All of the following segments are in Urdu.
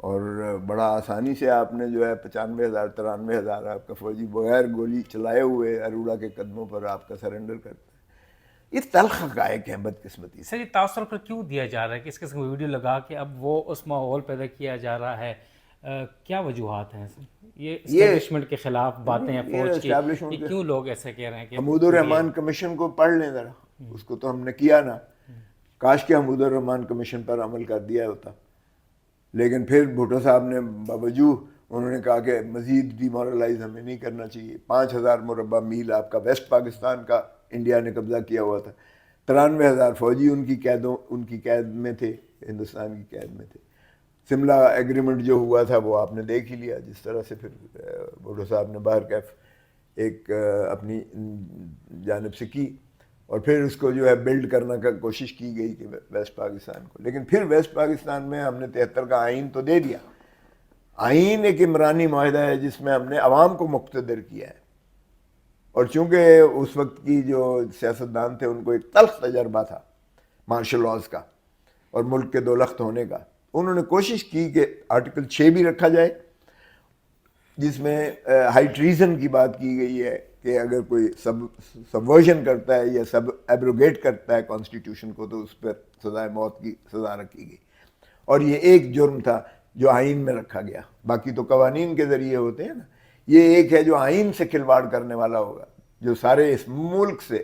اور بڑا آسانی سے آپ نے جو ہے 95,000 93,000 آپ کا فوجی بغیر گولی چلائے ہوئے اروڑا کے قدموں پر آپ کا سرنڈر کرتا ہے. یہ تلخ حقائق ہیں بدقسمتی سے. سر یہ تاثر پر کیوں دیا جا رہا ہے کہ اس قسم کی ویڈیو لگا کے اب وہ اس ماحول پیدا کیا جا رہا ہے؟ کیا وجوہات ہیں سر؟ یہ اسٹیبلشمنٹ کے خلاف باتیں ہیں فوج کی، یہ کیوں لوگ ایسے کہہ رہے ہیں کہ حمود الرحمان کمیشن کو پڑھ لیں ذرا، اس کو تو ہم نے کیا نا. کاش کہ حمود الرحمان کمیشن پر عمل کر دیا ہوتا. لیکن پھر بھٹو صاحب نے باوجود انہوں نے کہا کہ مزید ڈی مورلائز ہمیں نہیں کرنا چاہیے. 5,000 مربع میل آپ کا ویسٹ پاکستان کا انڈیا نے قبضہ کیا ہوا تھا. 93,000 فوجی ان کی قید میں تھے، ہندوستان کی قید میں تھے. سملہ ایگریمنٹ جو ہوا تھا وہ آپ نے دیکھ ہی لیا، جس طرح سے پھر بھٹو صاحب نے باہر کیف ایک اپنی جانب سے کی، اور پھر اس کو جو ہے بلڈ کرنا کا کوشش کی گئی کہ ویسٹ پاکستان کو. لیکن پھر ویسٹ پاکستان میں ہم نے 73 کا آئین تو دے دیا. آئین ایک عمرانی معاہدہ ہے جس میں ہم نے عوام کو مقتدر کیا ہے. اور چونکہ اس وقت کی جو سیاستدان تھے ان کو ایک تلخ تجربہ تھا مارشل لاز کا اور ملک کے 2 لخت ہونے کا، انہوں نے کوشش کی کہ آرٹیکل 6 بھی رکھا جائے جس میں ہائی ٹریزن کی بات کی گئی ہے کہ اگر کوئی سبورژن کرتا ہے یا سب ایبروگیٹ کرتا ہے کانسٹیٹیوشن کو تو اس پر سزائے موت کی سزا رکھی گئی. اور یہ ایک جرم تھا جو آئین میں رکھا گیا. باقی تو قوانین کے ذریعے ہوتے ہیں نا. یہ ایک ہے جو آئین سے کھلواڑ کرنے والا ہوگا، جو سارے اس ملک سے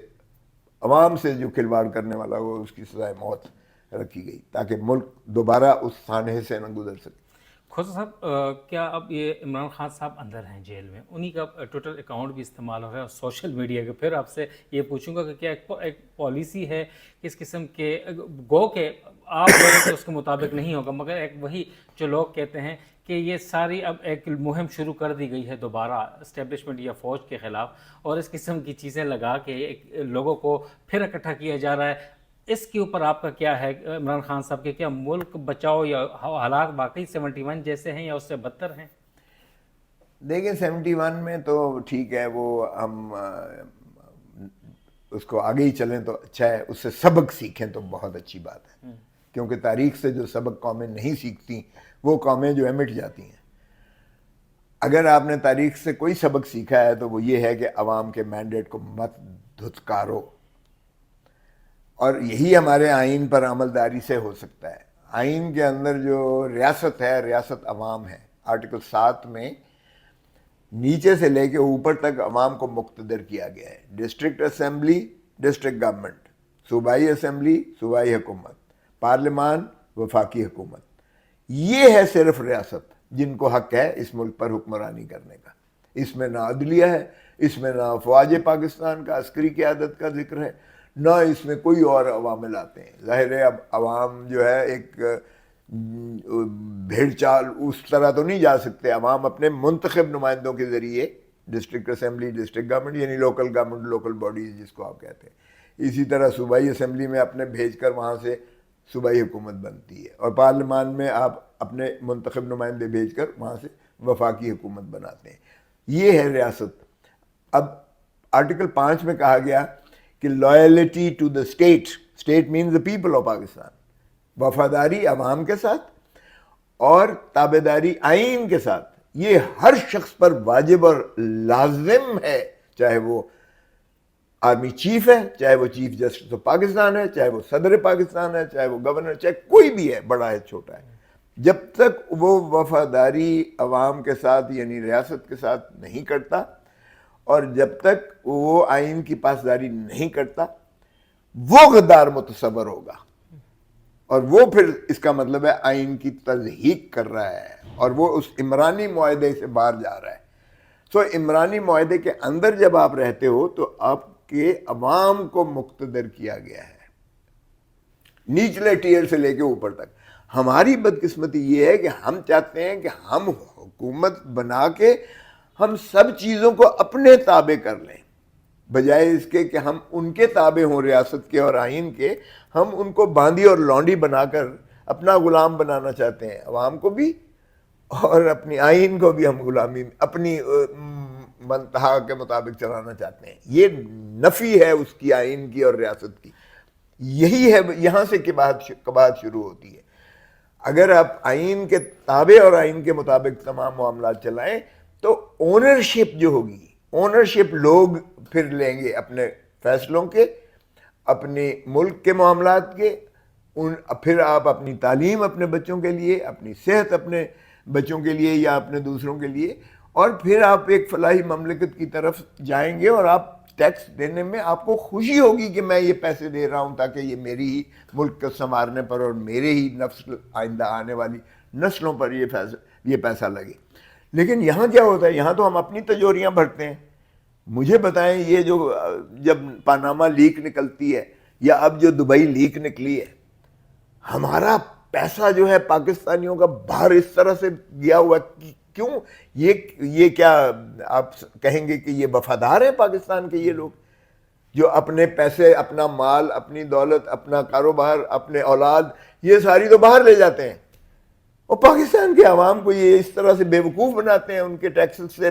عوام سے جو کھلواڑ کرنے والا ہوگا اس کی سزائے موت رکھی گئی تاکہ ملک دوبارہ اس سانحے سے نہ گزر سکے. کھوسا صاحب، کیا اب یہ عمران خان صاحب اندر ہیں جیل میں، انہی کا ٹویٹر اکاؤنٹ بھی استعمال ہو رہا ہے اور سوشل میڈیا کے، پھر آپ سے یہ پوچھوں گا کہ کیا ایک پالیسی ہے کس قسم کے، گو کہ آپ لوگوں کو اس کے مطابق نہیں ہوگا، مگر ایک وہی جو لوگ کہتے ہیں کہ یہ ساری اب ایک مہم شروع کر دی گئی ہے دوبارہ اسٹیبلشمنٹ یا فوج کے خلاف، اور اس قسم کی چیزیں لگا کے لوگوں کو پھر اکٹھا کیا جا رہا ہے. اس کے اوپر آپ کا کیا ہے عمران خان صاحب کے، کیا ملک بچاؤ یا حالات واقعی 71 جیسے ہیں یا اس سے بدتر ہیں؟ دیکھیں 71 میں تو ٹھیک ہے، وہ ہم اس کو آگے ہی چلیں تو اچھا ہے، اس سے سبق سیکھیں تو بہت اچھی بات ہے. کیونکہ تاریخ سے جو سبق قومیں نہیں سیکھتی وہ قومیں جو ہے مٹ جاتی ہیں. اگر آپ نے تاریخ سے کوئی سبق سیکھا ہے تو وہ یہ ہے کہ عوام کے مینڈیٹ کو مت دھتکارو، اور یہی ہمارے آئین پر عمل داری سے ہو سکتا ہے. آئین کے اندر جو ریاست ہے، ریاست عوام ہے. آرٹیکل 7 میں نیچے سے لے کے اوپر تک عوام کو مقتدر کیا گیا ہے. ڈسٹرکٹ اسمبلی ڈسٹرکٹ گورنمنٹ، صوبائی اسمبلی صوبائی حکومت، پارلیمان وفاقی حکومت. یہ ہے صرف ریاست جن کو حق ہے اس ملک پر حکمرانی کرنے کا. اس میں نہ عدلیہ ہے، اس میں نہ افواج پاکستان کا عسکری قیادت کا ذکر ہے، نہ اس میں کوئی اور عوامل آتے ہیں. ظاہر ہے اب عوام جو ہے ایک بھیڑ چال اس طرح تو نہیں جا سکتے. عوام اپنے منتخب نمائندوں کے ذریعے ڈسٹرکٹ اسمبلی ڈسٹرکٹ گورنمنٹ یعنی لوکل گورنمنٹ لوکل باڈیز جس کو آپ کہتے ہیں، اسی طرح صوبائی اسمبلی میں اپنے بھیج کر وہاں سے صوبائی حکومت بنتی ہے، اور پارلیمان میں آپ اپنے منتخب نمائندے بھیج کر وہاں سے وفاقی حکومت بناتے ہیں. یہ ہے ریاست. اب آرٹیکل 5 میں کہا گیا کہ loyalty to the state, state means the people of Pakistan, وفاداری عوام کے ساتھ اور تابعداری آئین کے ساتھ. یہ ہر شخص پر واجب اور لازم ہے، چاہے وہ آرمی چیف ہے، چاہے وہ چیف جسٹس آف پاکستان ہے، چاہے وہ صدر پاکستان ہے، چاہے وہ گورنر، چاہے کوئی بھی ہے، بڑا ہے چھوٹا ہے. جب تک وہ وفاداری عوام کے ساتھ یعنی ریاست کے ساتھ نہیں کرتا، اور جب تک وہ آئین کی پاسداری نہیں کرتا، وہ غدار متصور ہوگا. اور وہ پھر اس کا مطلب ہے آئین کی تضحیق کر رہا ہے، اور وہ اس عمرانی معاہدے سے باہر جا رہا ہے. سو عمرانی معاہدے کے اندر جب آپ رہتے ہو تو آپ کے عوام کو مقتدر کیا گیا ہے، نچلے ٹیئر سے لے کے اوپر تک. ہماری بدقسمتی یہ ہے کہ ہم چاہتے ہیں کہ ہم حکومت بنا کے ہم سب چیزوں کو اپنے تابع کر لیں، بجائے اس کے کہ ہم ان کے تابع ہوں ریاست کے اور آئین کے. ہم ان کو باندی اور لونڈی بنا کر اپنا غلام بنانا چاہتے ہیں، عوام کو بھی اور اپنی آئین کو بھی ہم غلامی اپنی منتہا کے مطابق چلانا چاہتے ہیں. یہ نفی ہے اس کی آئین کی اور ریاست کی. یہی ہے، یہاں سے کباہت شروع ہوتی ہے. اگر آپ آئین کے تابع اور آئین کے مطابق تمام معاملات چلائیں تو اونرشپ جو ہوگی، اونرشپ لوگ پھر لیں گے اپنے فیصلوں کے، اپنے ملک کے معاملات کے، پھر آپ اپنی تعلیم اپنے بچوں کے لیے، اپنی صحت اپنے بچوں کے لیے یا اپنے دوسروں کے لیے، اور پھر آپ ایک فلاحی مملکت کی طرف جائیں گے، اور آپ ٹیکس دینے میں آپ کو خوشی ہوگی کہ میں یہ پیسے دے رہا ہوں تاکہ یہ میری ہی ملک کو سنوارنے پر اور میرے ہی نسل آئندہ آنے والی نسلوں پر یہ پیسہ لگے۔ لیکن یہاں کیا ہوتا ہے، یہاں تو ہم اپنی تجوریاں بھرتے ہیں۔ مجھے بتائیں، یہ جو جب پاناما لیک نکلتی ہے یا اب جو دبئی لیک نکلی ہے، ہمارا پیسہ جو ہے پاکستانیوں کا باہر اس طرح سے گیا ہوا، کیوں؟ یہ کیا آپ کہیں گے کہ یہ وفادار ہیں پاکستان کے یہ لوگ جو اپنے پیسے، اپنا مال، اپنی دولت، اپنا کاروبار، اپنے اولاد، یہ ساری تو باہر لے جاتے ہیں، اور پاکستان کے عوام کو یہ اس طرح سے بیوقوف بناتے ہیں، ان کے ٹیکسز سے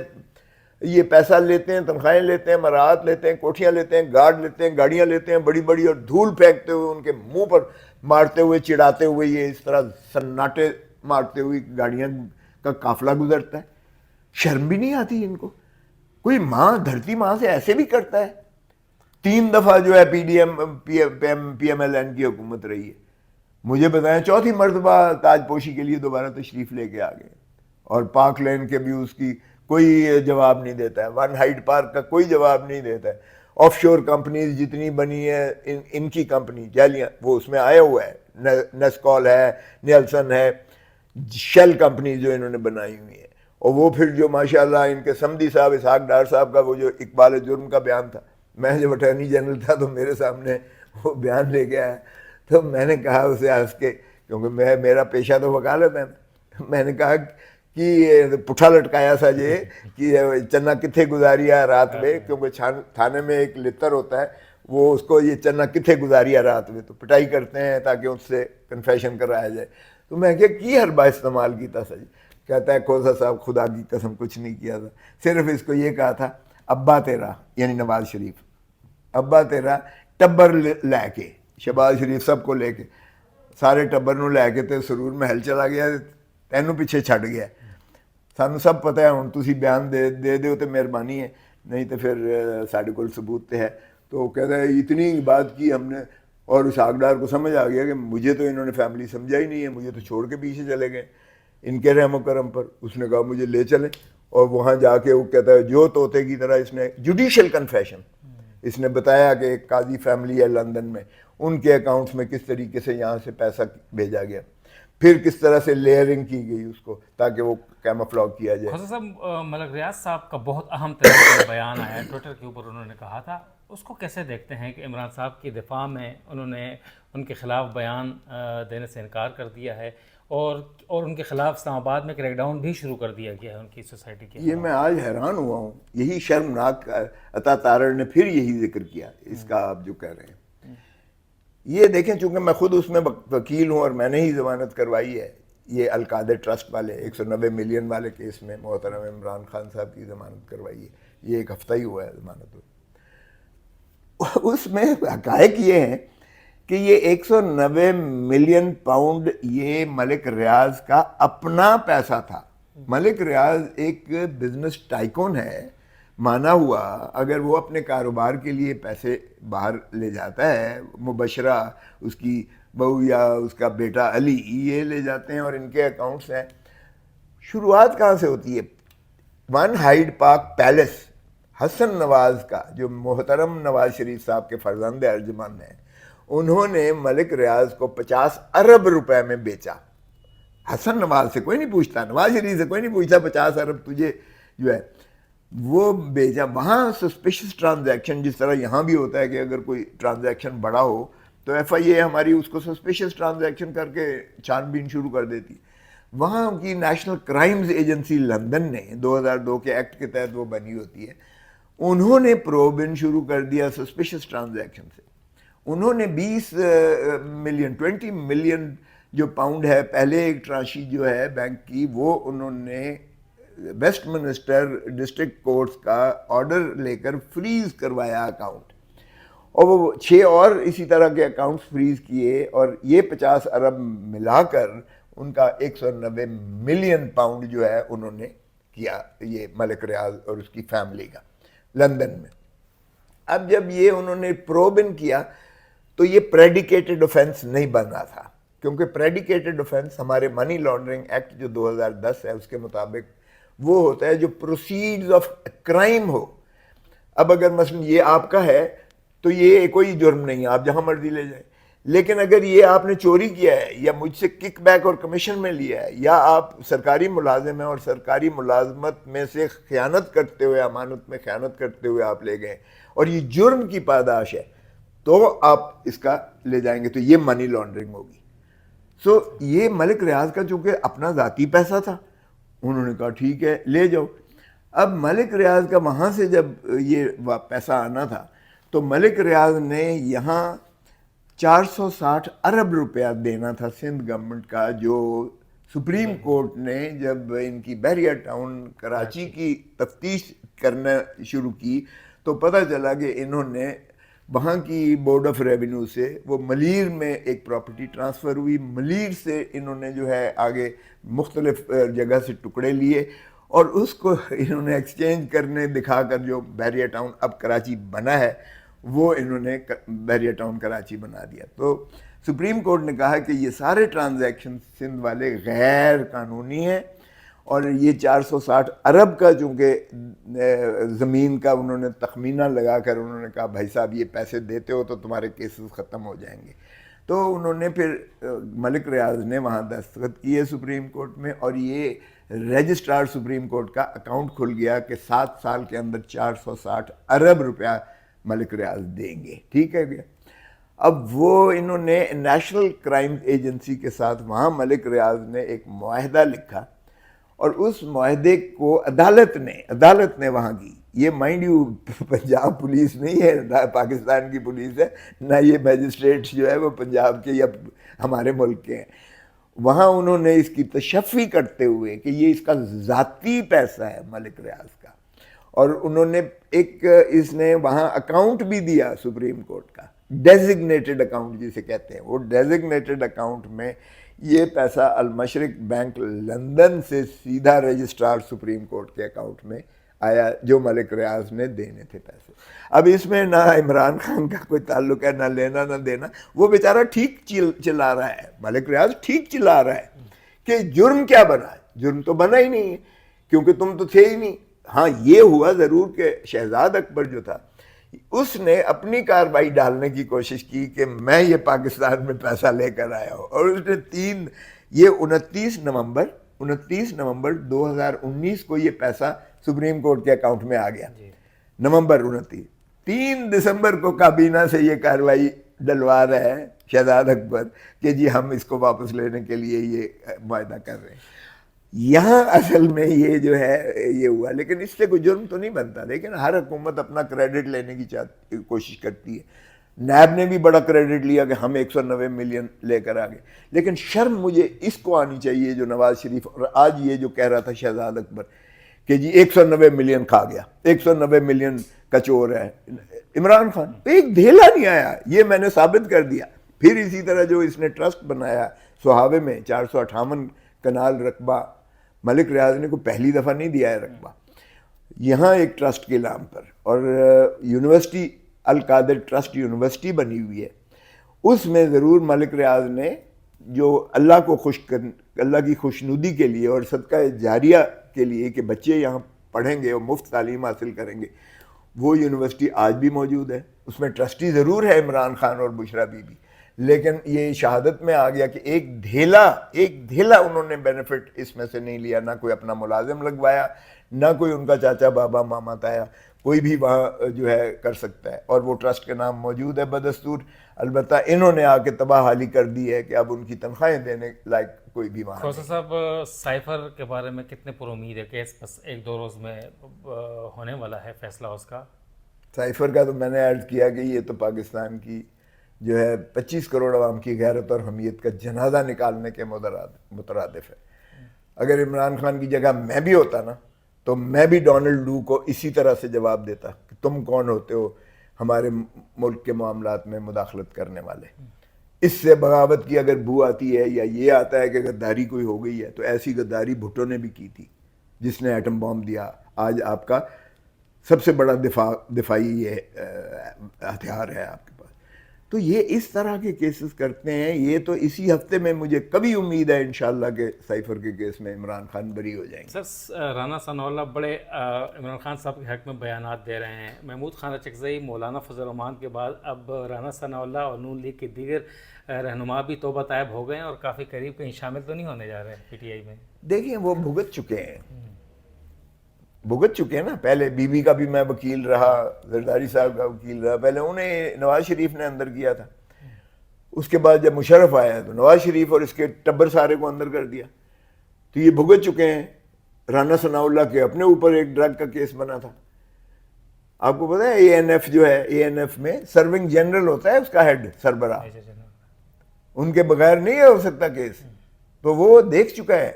یہ پیسہ لیتے ہیں، تنخواہیں لیتے ہیں، مراعات لیتے ہیں، کوٹھیاں لیتے ہیں، گارڈ لیتے ہیں، گاڑیاں لیتے ہیں بڑی بڑی، اور دھول پھینکتے ہوئے ان کے منہ پر مارتے ہوئے، چڑھاتے ہوئے، یہ اس طرح سناٹے مارتے ہوئے گاڑیاں کا قافلہ گزرتا ہے۔ شرم بھی نہیں آتی ان کو؟ کوئی ماں، دھرتی ماں سے ایسے بھی کرتا ہے؟ 3 دفعہ جو ہے پی ایم ایل این کی حکومت رہی ہے، مجھے بتائیں 4تھی مرتبہ تاج پوشی کے لیے دوبارہ تشریف لے کے آ گئے، اور پاک لین کے بھی اس کی کوئی جواب نہیں دیتا ہے، ون ہائیڈ پارک کا کوئی جواب نہیں دیتا ہے۔ آف شور کمپنیز جتنی بنی ہے، ان کی کمپنی جالیاں، وہ اس میں آیا ہوا ہے، نیسکول ہے، نیلسن ہے، شیل کمپنی جو انہوں نے بنائی ہوئی ہے، اور وہ پھر جو ماشاءاللہ ان کے سمدی صاحب اسحاق ڈار صاحب کا وہ جو اقبال جرم کا بیان تھا، میں جب اٹارنی جنرل تھا تو میرے سامنے وہ بیان لے کے آیا، تو میں نے کہا اسے ہنس کے، کیونکہ میرا پیشہ تو وکالت ہے، میں نے کہا کہ پٹھا لٹکایا سا جے کہ چنا کتھے گزاریا رات میں، کیونکہ تھانے میں ایک لتر ہوتا ہے، وہ اس کو یہ چنا کتھے گزاریا رات میں، تو پٹائی کرتے ہیں تاکہ اس سے کنفیشن کرایا جائے۔ تو میں کہا کی حربہ استعمال کیتا سا جی؟ کہتا ہے کھوسا صاحب خدا کی قسم کچھ نہیں کیا تھا، صرف اس کو یہ کہا تھا ابا تیرا، یعنی نواز شریف، ابا تیرا ٹبر لے کے، شہباز شریف سب کو لے کے، سارے ٹبر نو لے کے تے سرور محل چلا گیا، تینوں پیچھے چھڈ گیا۔ سانو سب پتہ ہے، ہن تسی بیان دے دیو تے مہربانی ہے، نہیں تو پھر ساڈے کول ثبوت تے ہے۔ تو کہتا ہے اتنی بات کی ہم نے، اور اسحاق ڈار کو سمجھ آ گیا کہ مجھے تو انہوں نے فیملی سمجھا ہی نہیں ہے، مجھے تو چھوڑ کے پیچھے چلے گئے ان کے رحم و کرم پر۔ اس نے کہا مجھے لے چلیں، اور وہاں جا کے وہ کہتا ہے جو طوطے کی طرح اس نے جوڈیشل کنفیشن، اس نے بتایا کہ ایک قاضی فیملی ہے لندن میں، ان کے اکاؤنٹس میں کس طریقے سے یہاں سے پیسہ بھیجا گیا، پھر کس طرح سے لیئرنگ کی گئی اس کو تاکہ وہ کیموفلاگ کیا جائے۔ خصوصاً ملک ریاض صاحب کا بہت اہم ترین بیان آیا ہے ٹویٹر کے اوپر، انہوں نے کہا تھا، اس کو کیسے دیکھتے ہیں کہ عمران صاحب کی دفاع میں انہوں نے ان کے خلاف بیان دینے سے انکار کر دیا ہے، اور ان کے خلاف اسلام آباد میں کریک ڈاؤن بھی شروع کر دیا گیا ہے ان کی سوسائٹی کے؟ یہ میں آج حیران ہوا ہوں، یہی شرمناک، عطا تارڑ نے پھر یہی ذکر کیا اس کا، آپ جو کہہ رہے ہیں۔ یہ دیکھیں، چونکہ میں خود اس میں وکیل ہوں اور میں نے ہی ضمانت کروائی ہے، یہ القادر ٹرسٹ والے 190 ملین والے کیس میں محترم عمران خان صاحب کی ضمانت کروائی ہے، یہ ایک ہفتہ ہی ہوا ہے ضمانت۔ اس میں حقائق یہ ہیں کہ یہ 190 ملین پاؤنڈ یہ ملک ریاض کا اپنا پیسہ تھا۔ ملک ریاض ایک بزنس ٹائکون ہے، مانا ہوا، اگر وہ اپنے کاروبار کے لیے پیسے باہر لے جاتا ہے، مبشرہ اس کی بہو یا اس کا بیٹا علی یہ لے جاتے ہیں اور ان کے اکاؤنٹس ہیں۔ شروعات کہاں سے ہوتی ہے؟ One Hyde park palace Hasan Nawaz کا، جو محترم نواز شریف صاحب کے فرزند ارجمند ہیں، انہوں نے ملک ریاض کو 50 ارب روپے میں بیچا۔ حسن نواز سے کوئی نہیں پوچھتا، نواز شریف سے کوئی نہیں پوچھتا 50 ارب تجھے جو ہے وہ بیچا۔ وہاں سسپیشس ٹرانزیکشن، جس طرح یہاں بھی ہوتا ہے کہ اگر کوئی ٹرانزیکشن بڑا ہو تو ایف آئی اے ہماری اس کو سسپیشس ٹرانزیکشن کر کے چھان بین شروع کر دیتی۔ وہاں کی نیشنل کرائمز ایجنسی لندن نے 2002 کے ایکٹ کے تحت وہ بنی ہوتی ہے، انہوں نے پروبن شروع کر دیا سسپیشس ٹرانزیکشن سے۔ انہوں نے 20 ملین جو پاؤنڈ ہے، پہلے ایک ٹرانشی جو ہے بینک کی، وہ انہوں نے ویسٹ منسٹر ڈسٹرکٹ کورٹس کا آرڈر لے کر فریز کروایا اکاؤنٹ، اور وہ 6 اور اسی طرح کے اکاؤنٹس فریز کیے، اور یہ 50 ارب ملا کر ان کا 190 ملین پاؤنڈ جو ہے انہوں نے کیا یہ ملک ریاض اور اس کی فیملی کا لندن میں. اب جب یہ انہوں نے پروب ان کیا تو یہ پریڈیکیٹڈ آفینس نہیں بنا تھا, کیونکہ پریڈیکیٹڈ آفینس ہمارے منی لانڈرنگ ایکٹ جو 2010 ہے اس کے مطابق وہ ہوتا ہے جو پروسیڈز آف کرائم ہو. اب اگر مثلا یہ آپ کا ہے تو یہ کوئی جرم نہیں ہے, آپ جہاں مرضی لے جائیں. لیکن اگر یہ آپ نے چوری کیا ہے یا مجھ سے کک بیک اور کمیشن میں لیا ہے, یا آپ سرکاری ملازم ہیں اور سرکاری ملازمت میں سے خیانت کرتے ہوئے, امانت میں خیانت کرتے ہوئے آپ لے گئے اور یہ جرم کی پاداش ہے, تو آپ اس کا لے جائیں گے, تو یہ منی لانڈرنگ ہوگی. سو یہ ملک ریاض کا چونکہ اپنا ذاتی پیسہ تھا, انہوں نے کہا ٹھیک ہے لے جاؤ. اب ملک ریاض کا وہاں سے جب یہ پیسہ آنا تھا تو ملک ریاض نے یہاں 460 ارب روپیہ دینا تھا سندھ گورنمنٹ کا, جو سپریم کورٹ نے جب ان کی بحریہ ٹاؤن کراچی کی تفتیش کرنا شروع کی تو پتہ چلا کہ انہوں نے وہاں کی بورڈ آف ریونیو سے وہ ملیر میں ایک پراپرٹی ٹرانسفر ہوئی, ملیر سے انہوں نے جو ہے آگے مختلف جگہ سے ٹکڑے لیے اور اس کو انہوں نے ایکسچینج کرنے دکھا کر جو بحریہ ٹاؤن اب کراچی بنا ہے وہ انہوں نے بحریہ ٹاؤن کراچی بنا دیا. تو سپریم کورٹ نے کہا کہ یہ سارے ٹرانزیکشن سندھ والے غیر قانونی ہیں, اور یہ 460 ارب کا چونکہ زمین کا انہوں نے تخمینہ لگا کر انہوں نے کہا بھائی صاحب یہ پیسے دیتے ہو تو تمہارے کیسز ختم ہو جائیں گے. تو انہوں نے پھر ملک ریاض نے وہاں دستخط کیے سپریم کورٹ میں, اور یہ رجسٹرار سپریم کورٹ کا اکاؤنٹ کھل گیا کہ 7 سال کے اندر 460 ارب روپیہ ملک ریاض دیں گے. ٹھیک ہے گیا. اب وہ انہوں نے نیشنل کرائم ایجنسی کے ساتھ وہاں ملک ریاض نے ایک معاہدہ لکھا, اور اس معاہدے کو عدالت نے وہاں کی, یہ مائنڈ یو پنجاب پولیس نہیں ہے, نہ پاکستان کی پولیس ہے, نہ یہ میجسٹریٹ جو ہے وہ پنجاب کے یا ہمارے ملک کے ہیں. وہاں انہوں نے اس کی تشفی کرتے ہوئے کہ یہ اس کا ذاتی پیسہ ہے ملک ریاض کا, اور انہوں نے ایک اس نے وہاں اکاؤنٹ بھی دیا سپریم کورٹ کا, ڈیزگنیٹڈ اکاؤنٹ جسے کہتے ہیں. وہ ڈیزگنیٹڈ اکاؤنٹ میں یہ پیسہ المشرق بینک لندن سے سیدھا رجسٹرار سپریم کورٹ کے اکاؤنٹ میں آیا جو ملک ریاض نے دینے تھے پیسے. اب اس میں نہ عمران خان کا کوئی تعلق ہے, نہ لینا نہ دینا. وہ بیچارہ ٹھیک چلا رہا ہے, ملک ریاض ٹھیک چلا رہا ہے کہ جرم کیا بنا ہے, جرم تو بنا ہی نہیں ہے کیونکہ تم تو تھے ہی نہیں. ہاں یہ ہوا ضرور کہ شہزاد اکبر جو تھا اس نے اپنی کارروائی ڈالنے کی کوشش کی کہ میں یہ پاکستان میں پیسہ لے کر آیا ہوں, اور اس نے 29 نومبر 2019 کو یہ پیسہ سپریم کورٹ کے اکاؤنٹ میں آ گیا. نومبر 29, 3 دسمبر کو کابینہ سے یہ کارروائی ڈلوا رہا ہے شہزاد اکبر کہ جی ہم اس کو واپس لینے کے لیے یہ معاہدہ کر رہے ہیں. یہاں اصل میں یہ جو ہے یہ ہوا, لیکن اس سے کوئی جرم تو نہیں بنتا. لیکن ہر حکومت اپنا کریڈٹ لینے کی کوشش کرتی ہے. نیب نے بھی بڑا کریڈٹ لیا کہ ہم 190 ملین لے کر آ گئے, لیکن شرم مجھے اس کو آنی چاہیے جو نواز شریف اور آج یہ جو کہہ رہا تھا شہزاد اکبر کہ جی 190 ملین کھا گیا, 190 ملین کا چور ہے عمران خان. ایک دھیلا نہیں آیا, یہ میں نے ثابت کر دیا. پھر اسی طرح جو اس نے ٹرسٹ بنایا سہاوے میں 458 کنال رقبہ, ملک ریاض نے کو پہلی دفعہ نہیں دیا ہے رقبہ یہاں ایک ٹرسٹ کے نام پر, اور یونیورسٹی القادر ٹرسٹ یونیورسٹی بنی ہوئی ہے, اس میں ضرور ملک ریاض نے جو اللہ کو اللہ کی خوشنودی کے لیے اور صدقہ جاریہ کے لیے کہ بچے یہاں پڑھیں گے اور مفت تعلیم حاصل کریں گے, وہ یونیورسٹی آج بھی موجود ہے. اس میں ٹرسٹی ضرور ہے عمران خان اور بشرا بی بی, لیکن یہ شہادت میں آ گیا کہ ایک دھیلا انہوں نے بینیفٹ اس میں سے نہیں لیا. نہ کوئی اپنا ملازم لگوایا, نہ کوئی ان کا چاچا بابا ماما تایا, کوئی بھی وہاں جو ہے کر سکتا ہے, اور وہ ٹرسٹ کا نام موجود ہے بدستور. البتہ انہوں نے آ کے تباہ حالی کر دی ہے کہ اب ان کی تنخواہیں دینے لائق کوئی بھی وہاں خوصا صاحب, سائفر کے بارے میں کتنے پر امید ہے کہ بس 1-2 روز میں ہونے والا ہے فیصلہ اس کا؟ سائفر کا تو میں نے عرض کیا کہ یہ تو پاکستان کی جو ہے 25 کروڑ عوام کی غیرت اور حمیت کا جنازہ نکالنے کے مترادف ہے. اگر عمران خان کی جگہ میں بھی ہوتا نا تو میں بھی ڈونلڈ لو کو اسی طرح سے جواب دیتا کہ تم کون ہوتے ہو ہمارے ملک کے معاملات میں مداخلت کرنے والے. اس سے بغاوت کی اگر بو آتی ہے یا یہ آتا ہے کہ غداری کوئی ہو گئی ہے، تو ایسی غداری بھٹو نے بھی کی تھی، جس نے ایٹم بام دیا. آج آپ کا سب سے بڑا دفاعی یہ ہتھیار ہے آپ کے پاس. تو یہ اس طرح کے کیسز کرتے ہیں. یہ تو اسی ہفتے میں مجھے کبھی امید ہے انشاءاللہ کہ سائفر کے کیس میں عمران خان بری ہو جائیں گے. سر رانا ثناء اللہ بڑے عمران خان صاحب کے حق میں بیانات دے رہے ہیں. محمود خان اچکزئی، مولانا فضل الرحمان کے بعد اب رانا ثناء اللہ اور نون لیگ کے دیگر رہنما بھی توبہ طائب ہو گئے ہیں اور کافی قریب کہیں شامل تو نہیں ہونے جا رہے ہیں پی ٹی آئی میں. دیکھیں وہ بھگت چکے ہیں نا. پہلے بی بی کا بھی میں وکیل رہا، زرداری صاحب کا وکیل رہا. پہلے انہیں نواز شریف نے اندر کیا تھا، اس کے بعد جب مشرف آیا تو نواز شریف اور اس کے ٹبر سارے کو اندر کر دیا. تو یہ بھگت چکے ہیں. رانا ثناء اللہ کے اپنے اوپر ایک ڈرگ کا کیس بنا تھا. آپ کو پتا ہے اے این ایف جو ہے، اے این ایف میں سرونگ جنرل ہوتا ہے اس کا ہیڈ سربراہ، ان کے بغیر نہیں ہو سکتا کیس. تو وہ دیکھ چکا ہے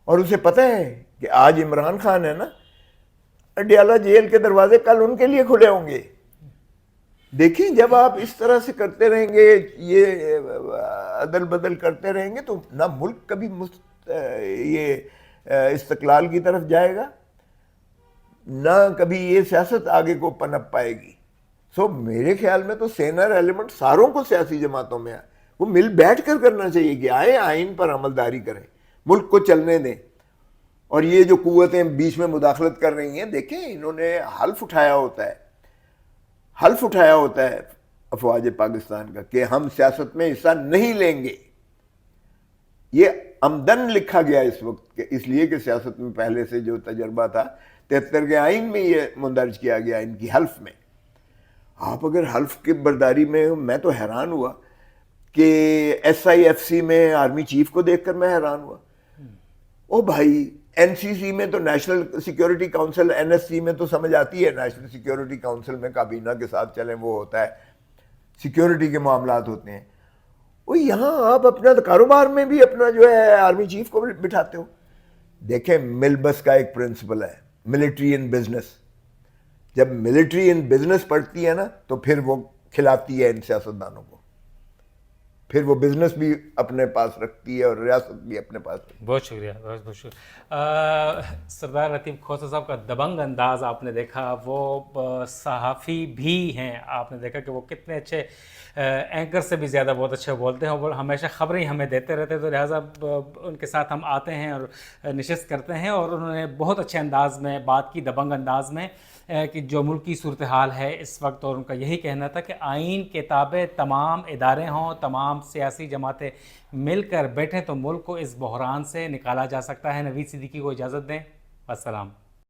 اور اسے پتہ ہے کہ آج عمران خان ہے نا، اڈیالہ جیل کے دروازے کل ان کے لیے کھلے ہوں گے. دیکھیں جب آپ اس طرح سے کرتے رہیں گے، یہ عدل بدل کرتے رہیں گے، تو نہ ملک کبھی یہ استقلال کی طرف جائے گا، نہ کبھی یہ سیاست آگے کو پنپ پائے گی. سو میرے خیال میں تو سینئر ایلیمنٹ ساروں کو سیاسی جماعتوں میں وہ مل بیٹھ کر کرنا چاہیے کہ آئے آئین پر عملداری کریں، ملک کو چلنے دیں. اور یہ جو قوتیں بیچ میں مداخلت کر رہی ہیں، دیکھیں انہوں نے حلف اٹھایا ہوتا ہے افواج پاکستان کا کہ ہم سیاست میں حصہ نہیں لیں گے. یہ عمدن لکھا گیا اس وقت اس لیے کہ سیاست میں پہلے سے جو تجربہ تھا 73 کے آئین میں یہ مندرج کیا گیا ان کی حلف میں. آپ اگر حلف کی برداری میں تو حیران ہوا کہ ایس آئی ایف سی میں آرمی چیف کو دیکھ کر میں حیران ہوا. او بھائی، این سی سی میں تو national security council, N S C میں تو سمجھ آتی ہے، نیشنل سیکیورٹی کاؤنسل میں کابینہ کے ساتھ چلیں وہ ہوتا ہے، سیکیورٹی کے معاملات ہوتے ہیں. وہ یہاں آپ اپنا کاروبار میں بھی اپنا جو ہے آرمی چیف کو بٹھاتے ہو. دیکھیں ملبس کا ایک پرنسپل ہے، ملٹری ان بزنس. جب ملٹری ان بزنس پڑھتی ہے نا تو پھر وہ کھلاتی ہے ان سیاستدانوں کو، پھر وہ بزنس بھی اپنے پاس رکھتی ہے اور ریاست بھی اپنے پاس رکھتی ہے. بہت شکریہ، بہت بہت شکریہ. سردار لطیف کھوسہ صاحب کا دبنگ انداز آپ نے دیکھا. وہ صحافی بھی ہیں، آپ نے دیکھا کہ وہ کتنے اچھے اینکر سے بھی زیادہ بہت اچھے بولتے ہیں. وہ ہمیشہ خبریں ہمیں دیتے رہتے، تو لہٰذا ان کے ساتھ ہم آتے ہیں اور نشست کرتے ہیں. اور انہوں نے بہت اچھے انداز میں بات کی، دبنگ انداز میں، کہ جو ملک کی صورتحال ہے اس وقت. اور ان کا یہی کہنا تھا کہ آئین کے تابع تمام ادارے ہوں، تمام سیاسی جماعتیں مل کر بیٹھیں تو ملک کو اس بحران سے نکالا جا سکتا ہے. نوید صدیقی کو اجازت دیں. السلام.